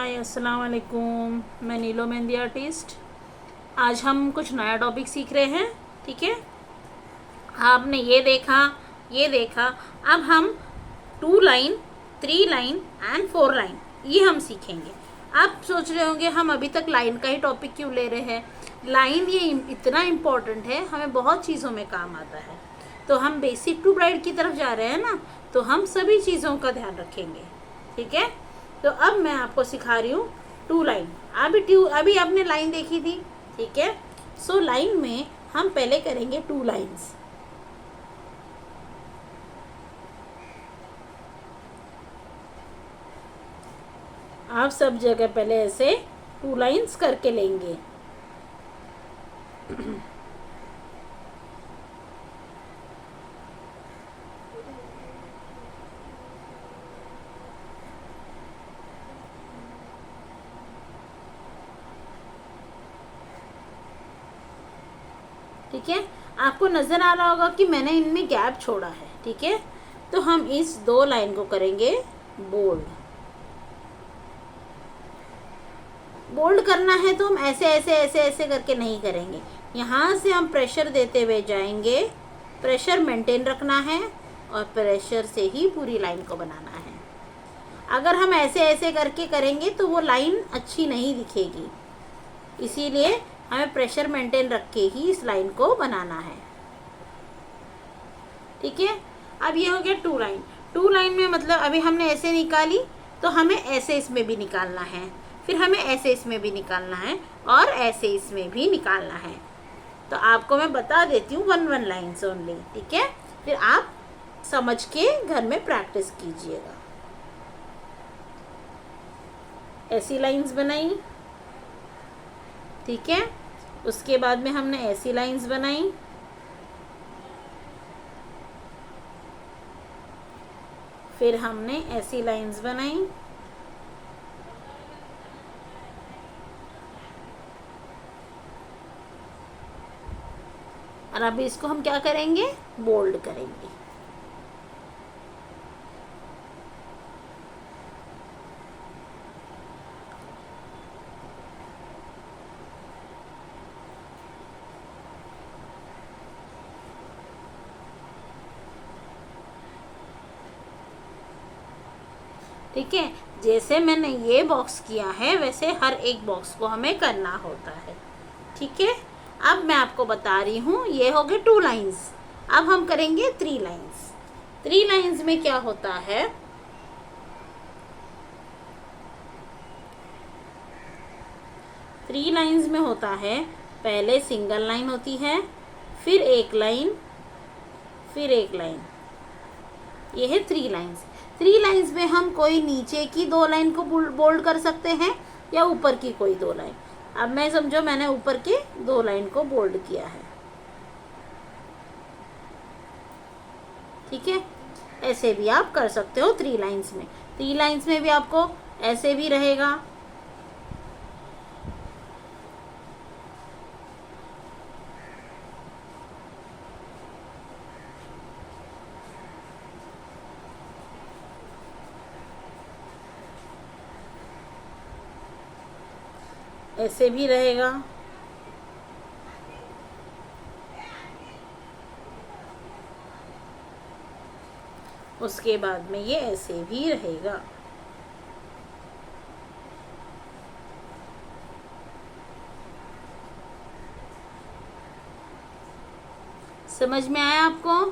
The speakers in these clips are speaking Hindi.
हाय अस्सलाम वालेकुम। मैं नीलो मेहंदी आर्टिस्ट। आज हम कुछ नया टॉपिक सीख रहे हैं। ठीक है, आपने ये देखा। अब हम 2 लाइन, 3 लाइन एंड 4 लाइन ये हम सीखेंगे। आप सोच रहे होंगे हम अभी तक लाइन का ही टॉपिक क्यों ले रहे हैं। लाइन ये इतना इम्पोर्टेंट है, हमें बहुत चीज़ों में काम आता है। तो हम बेसिक टू ब्राइड की तरफ जा रहे हैं ना, तो हम सभी चीज़ों का ध्यान रखेंगे। ठीक है, तो अब मैं आपको सिखा रही हूँ 2 लाइन। अभी आपने लाइन देखी थी। ठीक है, सो लाइन में हम पहले करेंगे 2 लाइन्स। आप सब जगह पहले ऐसे 2 लाइन्स करके लेंगे। ठीक है, आपको नज़र आ रहा होगा कि मैंने इनमें गैप छोड़ा है। ठीक है, तो हम इस 2 लाइन को करेंगे बोल्ड। बोल्ड करना है तो हम ऐसे ऐसे ऐसे ऐसे करके नहीं करेंगे। यहाँ से हम प्रेशर देते हुए जाएंगे। प्रेशर मेंटेन रखना है और प्रेशर से ही पूरी लाइन को बनाना है। अगर हम ऐसे ऐसे करके करेंगे तो वो लाइन अच्छी नहीं दिखेगी, इसीलिए हमें प्रेशर मेंटेन रख के ही इस लाइन को बनाना है। ठीक है, अब ये हो गया 2 लाइन। 2 लाइन में मतलब अभी हमने ऐसे निकाली, तो हमें ऐसे इसमें भी निकालना है, फिर हमें ऐसे इसमें भी निकालना है और ऐसे इसमें भी निकालना है। तो आपको मैं बता देती हूँ 1 लाइन्स ओनली। ठीक है, फिर आप समझ के घर में प्रैक्टिस कीजिएगा। ऐसी लाइंस बनाई। ठीक है, उसके बाद में हमने ऐसी लाइंस बनाई। फिर हमने ऐसी लाइंस बनाई। और अभी इसको हम क्या करेंगे, बोल्ड करेंगे। ठीक है, जैसे मैंने ये बॉक्स किया है वैसे हर एक बॉक्स को हमें करना होता है। ठीक है, अब मैं आपको बता रही हूँ, ये हो गए 2 लाइन्स। अब हम करेंगे 3 लाइन्स। 3 लाइन्स में क्या होता है, 3 लाइन्स में होता है, पहले सिंगल लाइन होती है, फिर एक लाइन, फिर एक लाइन। ये है 3 लाइन्स। 3 लाइन्स में हम कोई नीचे की 2 लाइन को बोल्ड कर सकते हैं या ऊपर की कोई 2 लाइन। अब मैं समझो मैंने ऊपर के 2 लाइन को बोल्ड किया है। ठीक है, ऐसे भी आप कर सकते हो 3 लाइन्स में। 3 लाइन्स में भी आपको ऐसे भी रहेगा। ऐसे भी रहेगा। उसके बाद में ये ऐसे भी रहेगा। समझ में आया आपको?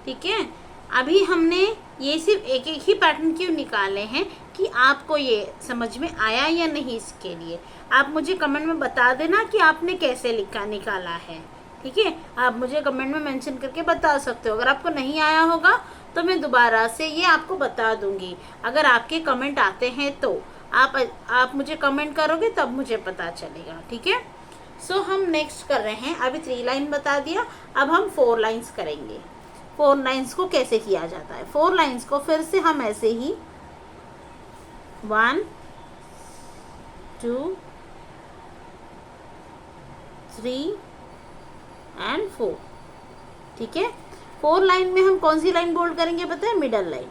ठीक है, अभी हमने ये सिर्फ एक एक ही पैटर्न क्यों निकाले हैं कि आपको ये समझ में आया या नहीं। इसके लिए आप मुझे कमेंट में बता देना कि आपने कैसे निकाला है। ठीक है, आप मुझे कमेंट में मेंशन करके बता सकते हो। अगर आपको नहीं आया होगा तो मैं दोबारा से ये आपको बता दूंगी। अगर आपके कमेंट आते हैं तो आप मुझे कमेंट करोगे तब मुझे पता चलेगा। ठीक है, सो हम नेक्स्ट कर रहे हैं। अभी 3 लाइन बता दिया, अब हम 4 लाइन्स करेंगे। 4 लाइन्स को कैसे किया जाता है, 4 लाइन्स को फिर से हम ऐसे ही 1 2 3 एंड 4। ठीक है, 4 लाइन में हम कौन सी लाइन बोल्ड करेंगे पता है, मिडल लाइन।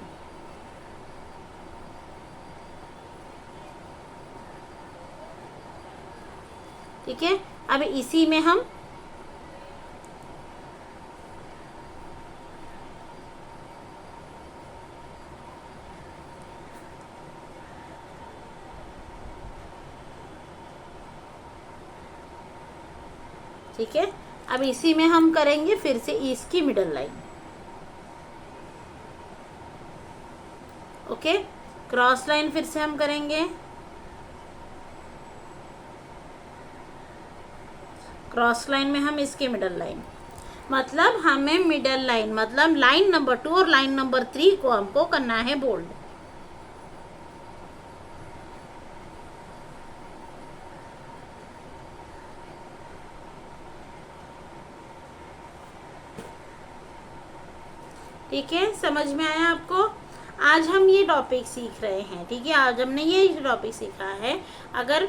ठीक है। अब इसी में हम ठीक है, अब इसी में हम करेंगे फिर से इसकी middle line. Okay, cross line फिर से हम करेंगे, क्रॉस लाइन में हम इसकी मिडल लाइन, मतलब हमें मिडल लाइन मतलब लाइन नंबर 2 और लाइन नंबर 3 को हमको करना है बोल्ड। ठीक है, समझ में आया आपको? आज हम ये टॉपिक सीख रहे हैं, ठीक है, आज हमने ये टॉपिक सीखा है। अगर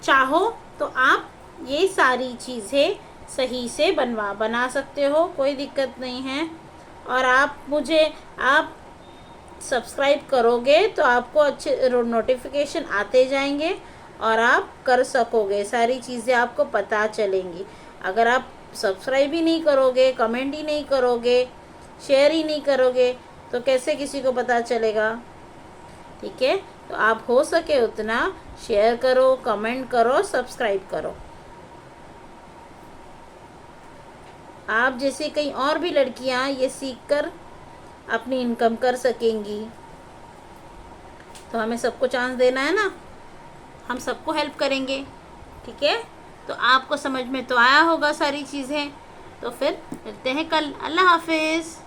चाहो तो आप ये सारी चीज़ें सही से बना सकते हो, कोई दिक्कत नहीं है। और आप सब्सक्राइब करोगे तो आपको अच्छे नोटिफिकेशन आते जाएंगे और आप कर सकोगे, सारी चीज़ें आपको पता चलेंगी। अगर आप सब्सक्राइब ही नहीं करोगे, कमेंट ही नहीं करोगे, शेयर ही नहीं करोगे तो कैसे किसी को पता चलेगा? ठीक है, तो आप हो सके उतना शेयर करो, कमेंट करो, सब्सक्राइब करो। आप जैसे कई और भी लड़कियां ये सीखकर अपनी इनकम कर सकेंगी, तो हमें सबको चांस देना है ना, हम सबको हेल्प करेंगे। ठीक है, तो आपको समझ में तो आया होगा सारी चीज़ें। तो फिर मिलते हैं कल। अल्लाह हाफिज़।